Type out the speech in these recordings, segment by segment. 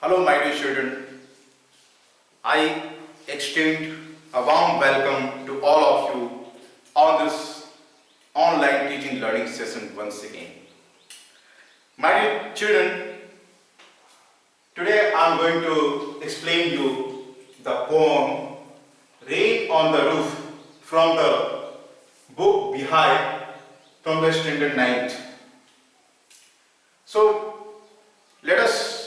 Hello, my dear children. I extend a warm welcome to all of you on this online teaching learning session once again. My dear children, today I am going to explain you the poem Rain on the Roof from the book Behind from the Standard 9th. So let us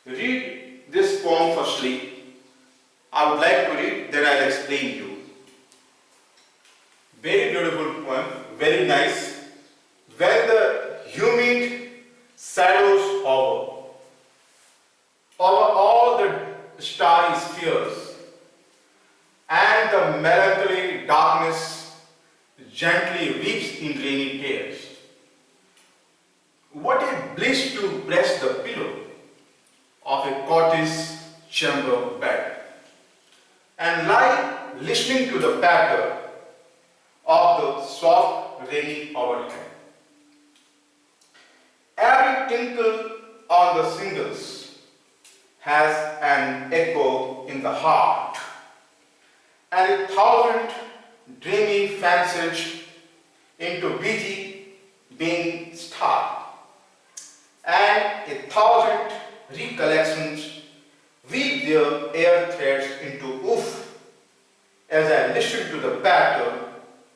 read this poem firstly. I would like to read, then I'll explain you. Very beautiful poem, very nice. When the humid shadows hover over all the starry spheres, and the melancholy darkness gently weeps in rainy tears. What a bliss to press the pillow of a cottage chamber bed and lie listening to the patter of the soft rainy overhead. Every tinkle on the shingles has an echo in the heart, and a thousand dreamy fancies into busy being start, and a thousand recollections weave their air threads into oof as I listen to the patter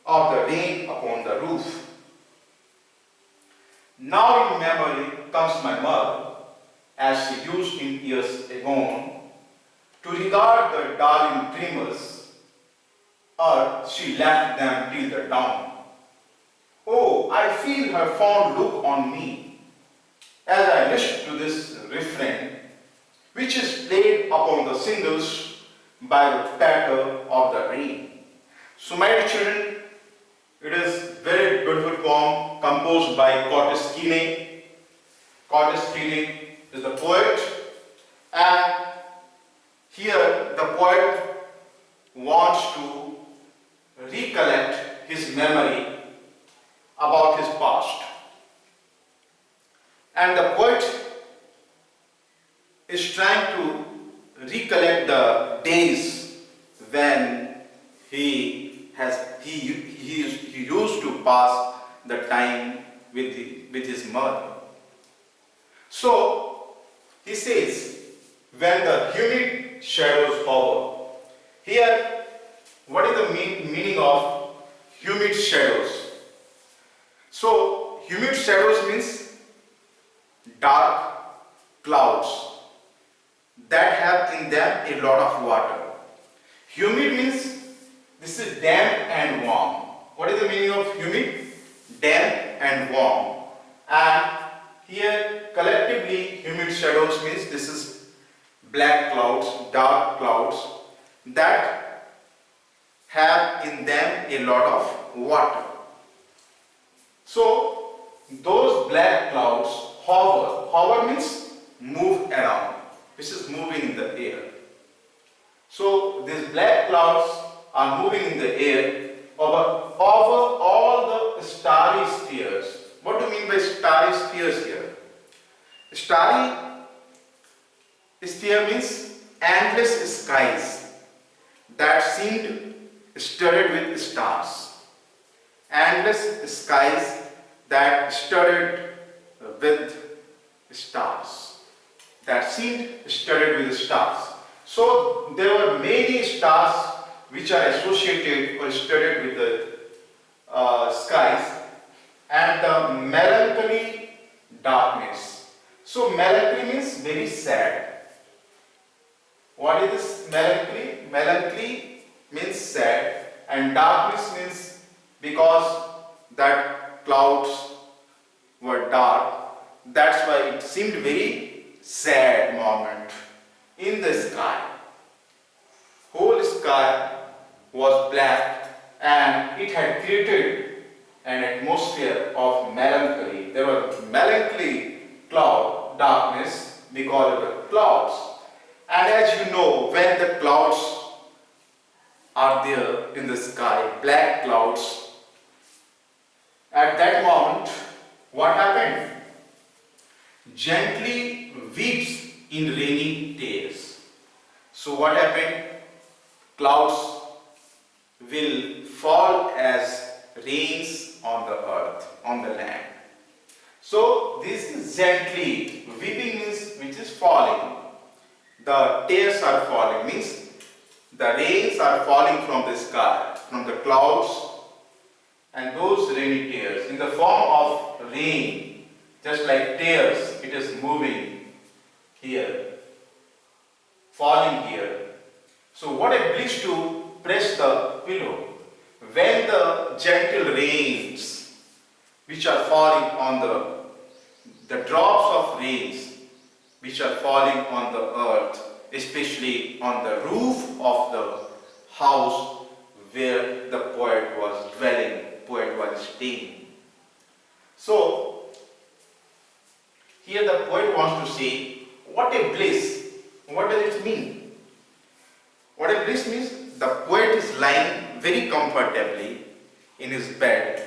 of the rain upon the roof. Now in memory comes my mother, as she used in years agone to regard the darling dreamers, or she left them till the dawn. Oh, I feel her fond look on me as I listen to this refrain, which is played upon the shingles by the patter of the rain. So my dear children, it is very beautiful poem composed by Curtis Keene. Curtis Keene is the poet, and here the poet wants to recollect his memory about his past. And the poet is trying to recollect the days when he used to pass the time with his mother. So he says, when the humid shadows hover. Here, what is the meaning of humid shadows? So humid shadows means dark clouds that have in them a lot of water. Humid means this is damp and warm. What is the meaning of humid? Damp and warm. And here collectively humid shadows means this is black clouds, dark clouds that have in them a lot of water. So those black clouds hover. Hover means move around. This is moving in the air. So these black clouds are moving in the air over all the starry spheres. What do you mean by starry spheres here? Starry sphere means endless skies that seemed studded with stars. Endless skies that studded with stars. That seemed studded with stars. So there were many stars which are associated or studded with the skies, and the melancholy darkness. So melancholy means very sad. What is this melancholy? Melancholy means sad, and darkness means because that clouds were dark. That's why it seemed very sad moment in the sky. Whole sky was black, and it had created an atmosphere of melancholy. There was melancholy cloud darkness because of the clouds. And as you know, when the clouds are there in the sky, black clouds, at that moment, what happened? Gently weeps in rainy days. So what happened? Clouds will fall as rains on the earth, on the land. So this is gently, weeping means which is falling. The tears are falling means the rains are falling from the sky, from the clouds, and those rainy tears in the form of rain, just like tears, it is moving here, falling here. So what a bliss to press the pillow when the gentle rains which are falling on the drops of rains which are falling on the earth, especially on the roof of the house where the poet was dwelling, poet was staying. So here the poet wants to say, what a bliss. What does it mean? What a bliss means, the poet is lying very comfortably in his bed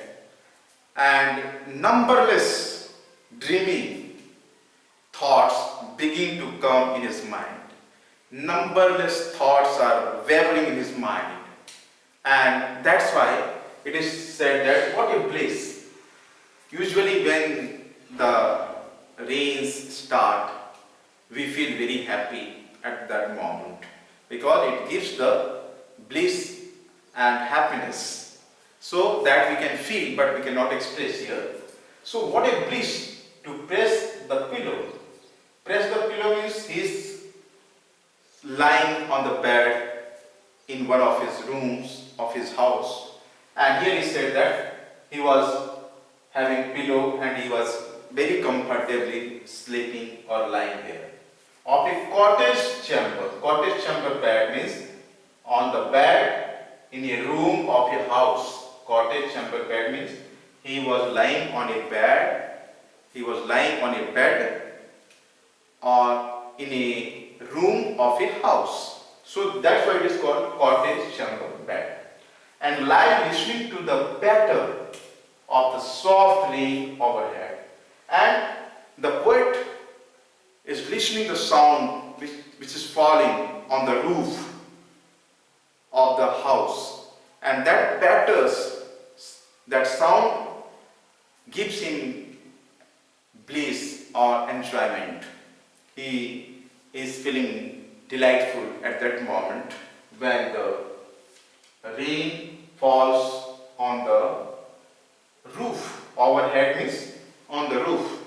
and numberless dreamy thoughts begin to come in his mind. Numberless thoughts are wavering in his mind, and that's why it is said that what a bliss. Usually when the rains start, we feel very happy at that moment because it gives the bliss and happiness so that we can feel but we cannot express here. So what a bliss to press the pillow. Press the pillow means he is lying on the bed in one of his rooms of his house, and here he said that he was having pillow and he was very comfortably sleeping or lying there. Of a cottage chamber bed means on the bed in a room of a house. Cottage chamber bed means he was lying on a bed, or in a room of a house. So that's why it is called cottage chamber bed. And lie listening to the patter of the soft rain overhead. And the poet is listening the sound which is falling on the roof of the house, and that patters, that sound gives him bliss or enjoyment. He is feeling delightful at that moment when the rain falls on the roof. Overhead means on the roof.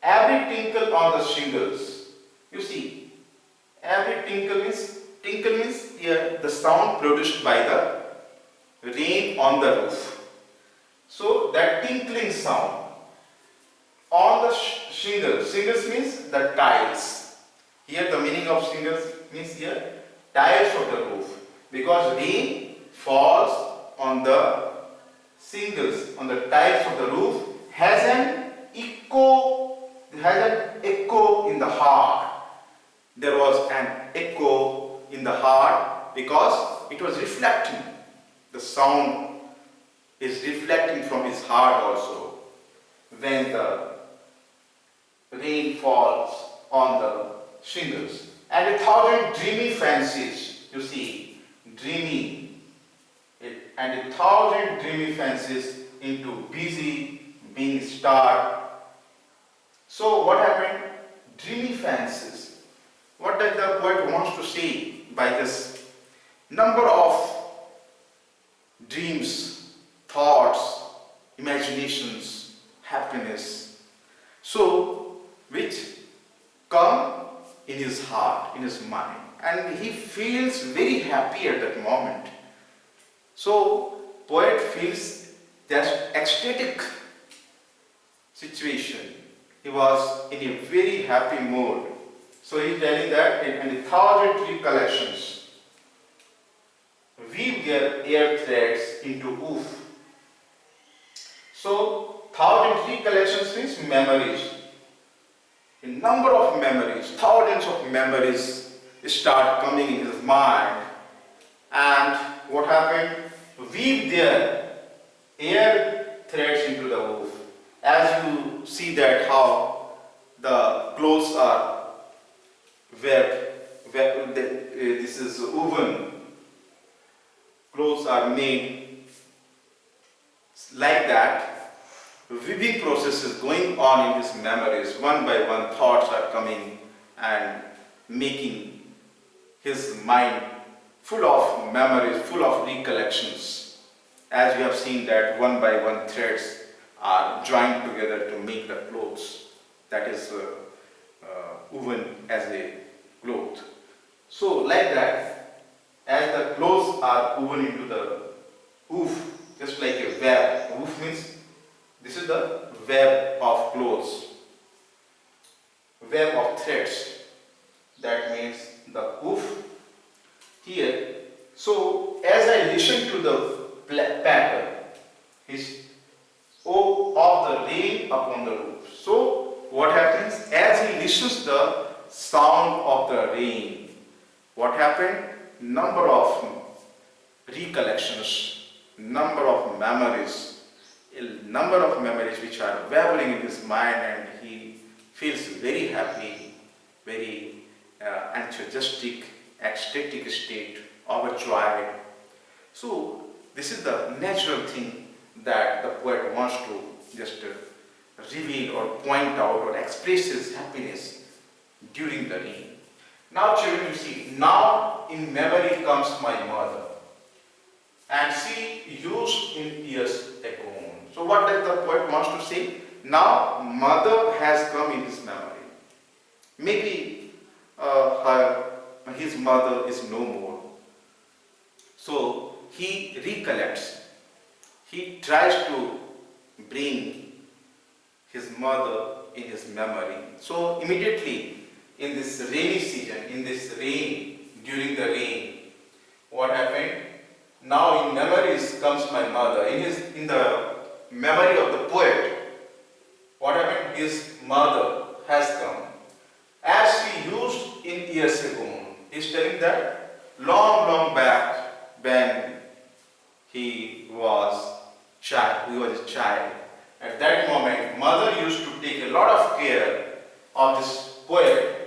Every tinkle on the shingles. You see, every tinkle means here the sound produced by the rain on the roof. So that tinkling sound on the shingles. Shingles means the tiles. Here the meaning of shingles means here tiles of the roof, because rain falls on the shingles, on the tiles of the roof, has an echo in the heart. There was an echo in the heart because it was reflecting. The sound is reflecting from his heart also when the rain falls on the shingles. And 1,000 dreamy fancies, you see, and 1,000 dreamy fancies into busy being starred. So what happened? Dreamy fancies. What does the poet wants to say by this? Number of dreams, thoughts, imaginations, happiness, so which come in his heart, in his mind, and he feels very happy at that moment. So poet feels that ecstatic situation. He was in a very happy mood. So he is telling that in 1,000 tree collections weave their air threads into woof. So 1,000 tree collections means memories. A number of memories, thousands of memories start coming in his mind. And what happened? Weave their air threads into the woof. As you see that how the clothes are this is woven clothes are made like that. Weaving process is going on in his memories. One by one thoughts are coming and making his mind full of memories, full of recollections. As we have seen that one by one threads are joined together to make the clothes that is woven as a cloth. So like that, as the clothes are woven into the woof, just like a web. Woof means this is the web of clothes, web of threads. That means the woof here. So as I listen to the pattern, is of the rain upon the roof. So what happens as he listens the sound of the rain? What happened? Number of recollections, number of memories which are babbling in his mind, and he feels very happy, very enthusiastic, ecstatic state, overjoyed. So this is the natural thing that the poet wants to just reveal or point out or express his happiness during the rain. Now children, you see, now in memory comes my mother, and she used in years ago. So what does the poet wants to say? Now mother has come in his memory. Maybe his mother is no more. So he recollects. He tries to bring his mother in his memory. So immediately in this rainy season, in this rain, during the rain, what happened? Now in memories comes my mother. In the memory of the poet, what happened? His mother has come. As she used in years ago, he's telling that long back when he was a child. At that moment, mother used to take a lot of care of this poet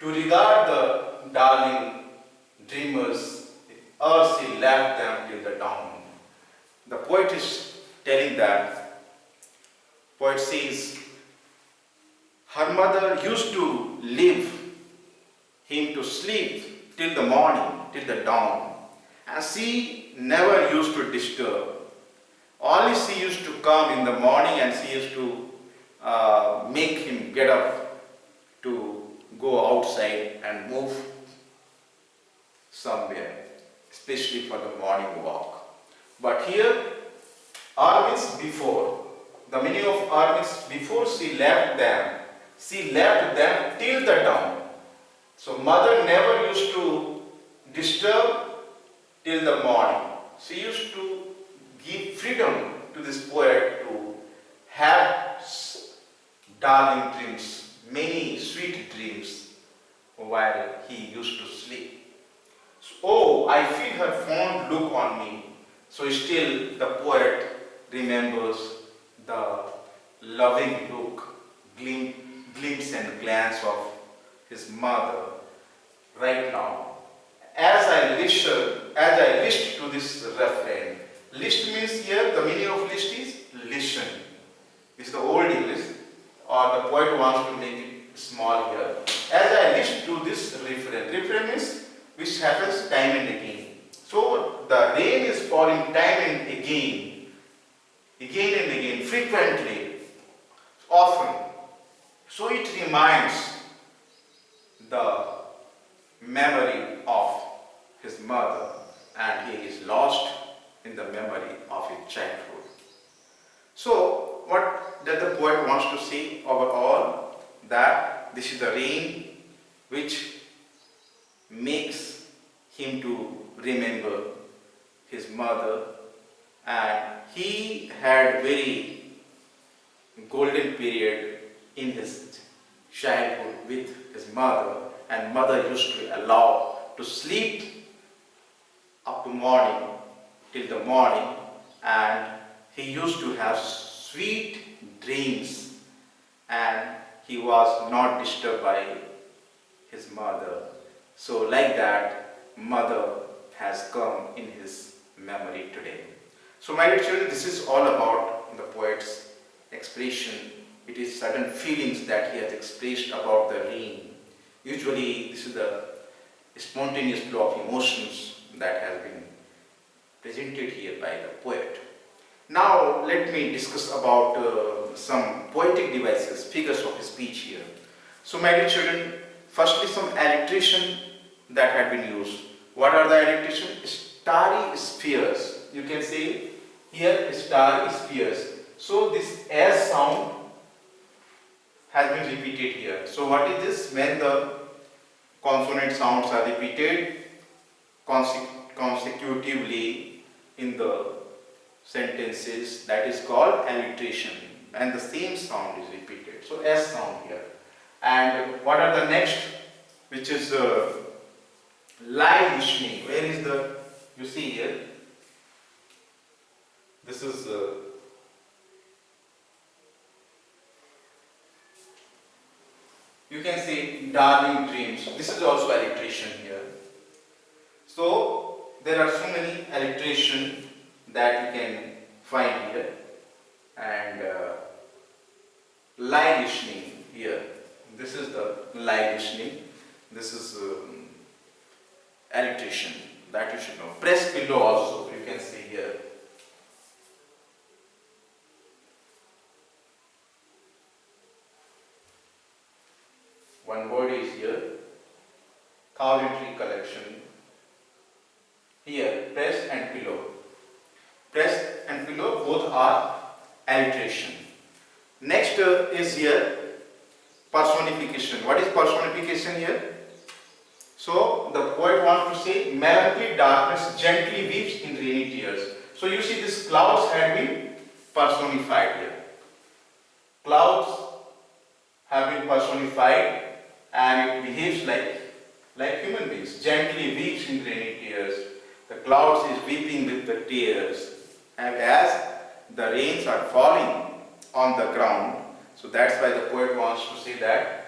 to regard the darling dreamers, or she left them till the dawn. The poet is telling that, poet says, her mother used to leave him to sleep till the morning, till the dawn, and she never used to disturb. Only she used to come in the morning, and she used to make him get up to go outside and move somewhere, especially for the morning walk. But here, R means before. The meaning of R means before she left them till the dawn. So mother never used to disturb till the morning. She used to give freedom to this poet to have darling dreams, many sweet dreams while he used to sleep. So, oh, I feel her fond look on me. So still the poet remembers the loving look, glimpse and glance of his mother right now. As I list to this refrain, list means here the meaning of list is listen. This is the old English, or the poet wants to make it small here. As I list to this refrain means which happens time and again. So the rain is falling time and again and again, frequently, often. So it reminds the memory of his mother, and he is lost in the memory of his childhood. So what does the poet wants to say overall? That this is the rain which makes him to remember his mother, and he had very golden period in his childhood with his mother, and mother used to allow to sleep up to morning, till the morning, and he used to have sweet dreams, and he was not disturbed by his mother. So like that, mother has come in his memory today. So my dear children, this is all about the poet's expression. It is certain feelings that he has expressed about the rain. Usually this is the spontaneous flow of emotions that has been presented here by the poet. Now let me discuss about some poetic devices, figures of speech here. So my dear children, firstly some alliteration that had been used. What are the alliteration? Starry spheres. You can say here starry spheres. So this S sound has been repeated here. So what is this? When the consonant sounds are repeated consecutively in the sentences, that is called alliteration, and the same sound is repeated. So S sound here. And what are the next? Which is live listening. Where is the, you see here, this is you can say darling dreams. This is also alliteration here. So there are so many alliteration that you can find here. And live listening here. This is the live listening. This is alliteration that you should know. Press pillow also you can see here. One word is here. Cowlitry collection. Here, press and pillow. Press and pillow both are alliteration. Next is here personification. What is personification here? So the poet wants to say melancholy darkness gently weeps in rainy tears. So you see these clouds had been personified here. Clouds have been personified and it behaves like human beings. Gently weeps in rainy tears. The clouds is weeping with the tears. And as the rains are falling on the ground, so that's why the poet wants to say that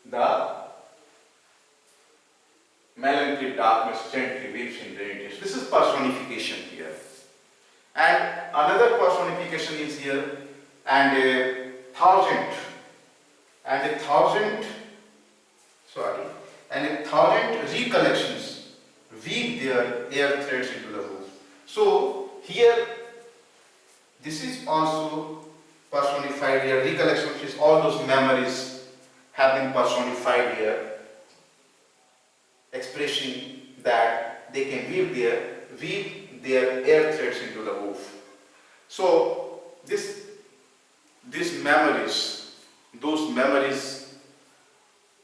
the melancholy darkness gently weeps in rainy tears. This is personification here. And another personification is here, and a thousand recollections weave their air threads into the roof. So here this is also personified here. Recollection, which is all those memories have been personified here, expressing that they can weave their air threads into the roof. So these memories, those memories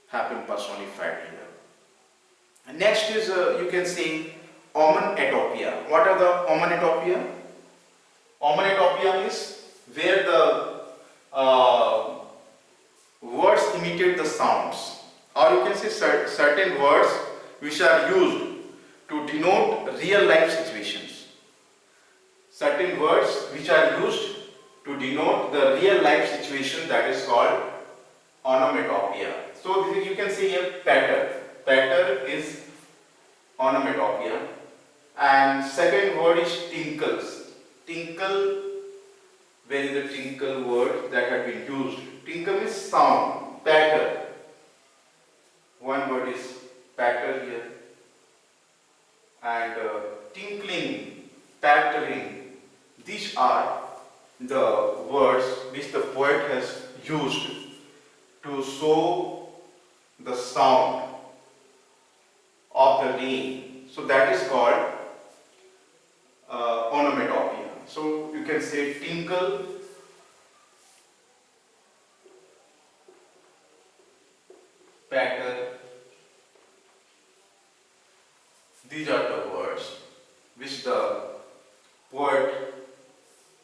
have been personified here. And next is you can say omonatopia. What are the omonatopia? Omonatopia is where the words imitate the sounds, or you can say certain words which are used to denote real life situations. Certain words which are used to denote the real life situation, that is called onomatopoeia. So you can see here patter. Patter is onomatopoeia. And second word is tinkles. Tinkle, where is the tinkle word that have been used? Tinkle is sound, patter. One word is patter here. And tinkling, pattering, these are the words which the poet has used to show the sound of the rain. So that is called onomatopoeia. So you can say tinkle, patter. These are the words which the poet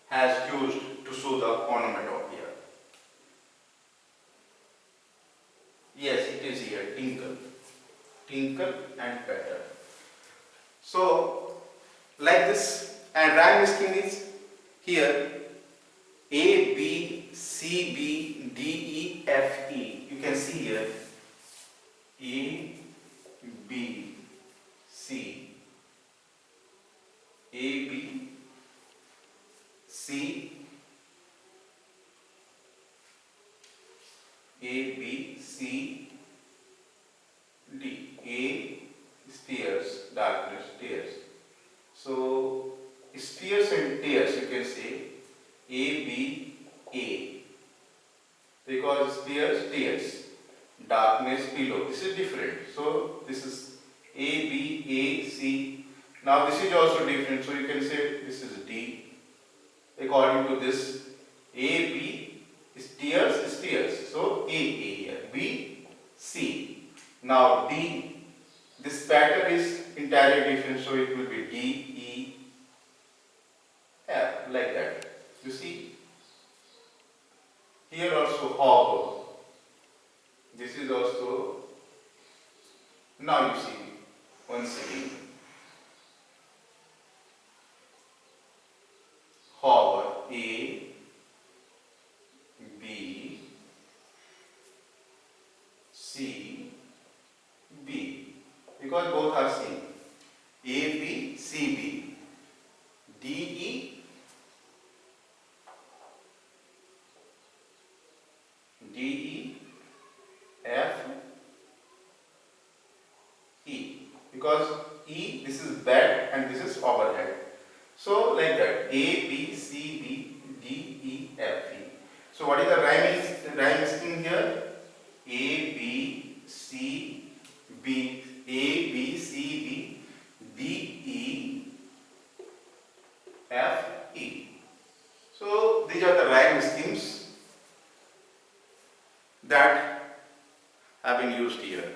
has used to show the onomatopoeia. Yes, it is here, tinkle. Tinkle and patter. So, like this, and rhyme scheme is here A, B, C, B, D, E, F, E. You can see here A, B, C, A, B, C, A, B, C, D. A, spheres, darkness, tears. So, spheres and tears, you can say A, B, A. Because spheres, tears, darkness, pillow. This is different. So, this is A, B, A, C. Now, this is also different. So, you can say this is D. According to this, A, B is tears. So, A here. B, C. Now, D, this pattern is entirely different. So, it will be D, E, F, like that. You see? Here also hover. This is also, now you see, once again, hover, A, B, C, B, because both are same. A, B, C, B, D, E, D, E, F, E, because E, this is bed and this is overhead. So like that, A, B, C, B, D, E, F, E. So what is the rhyme scheme here? A, B, C, B, A, B, C, B, D, E, F, E. So these are the rhyme schemes that have been used here.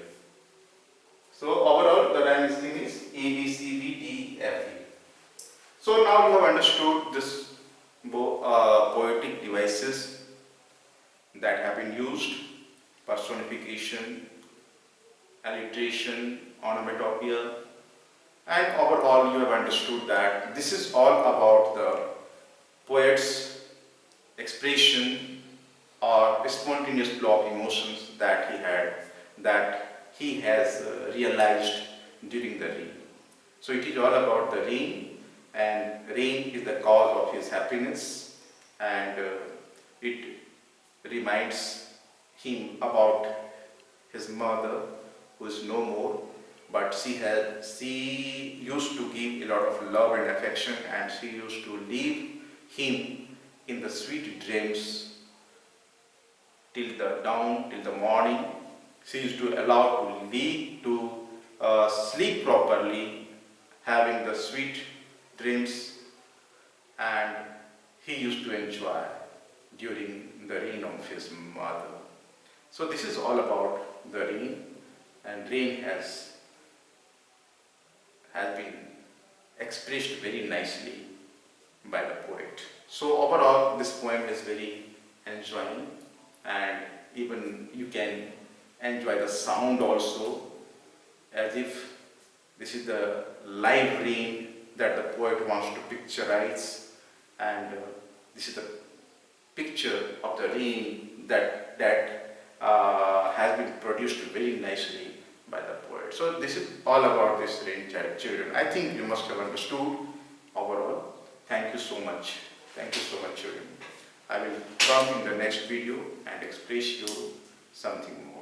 So overall the rhyme scheme is A, B, C, B, D, E, F, E. So now you have understood this poetic devices that have been used: personification, alliteration, onomatopoeia, and overall you have understood that this is all about the poet's expression or spontaneous flow of emotions that he had, that he has realized during the reign. So it is all about the reign, and rain is the cause of his happiness, and it reminds him about his mother, who is no more, but she used to give a lot of love and affection, and she used to leave him in the sweet dreams till the dawn, till the morning. She used to allow to lead to sleep properly, having the sweet dreams, and he used to enjoy during the reign of his mother. So this is all about the reign, and reign has been expressed very nicely by the poet. So overall this poem is very enjoying, and even you can enjoy the sound also, as if this is the live rain that the poet wants to picturize, and this is the picture of the rain that has been produced very nicely by the poet. So this is all about this rain, children. I think you must have understood overall. Thank you so much. Thank you so much, children. I will come in the next video and express you something more.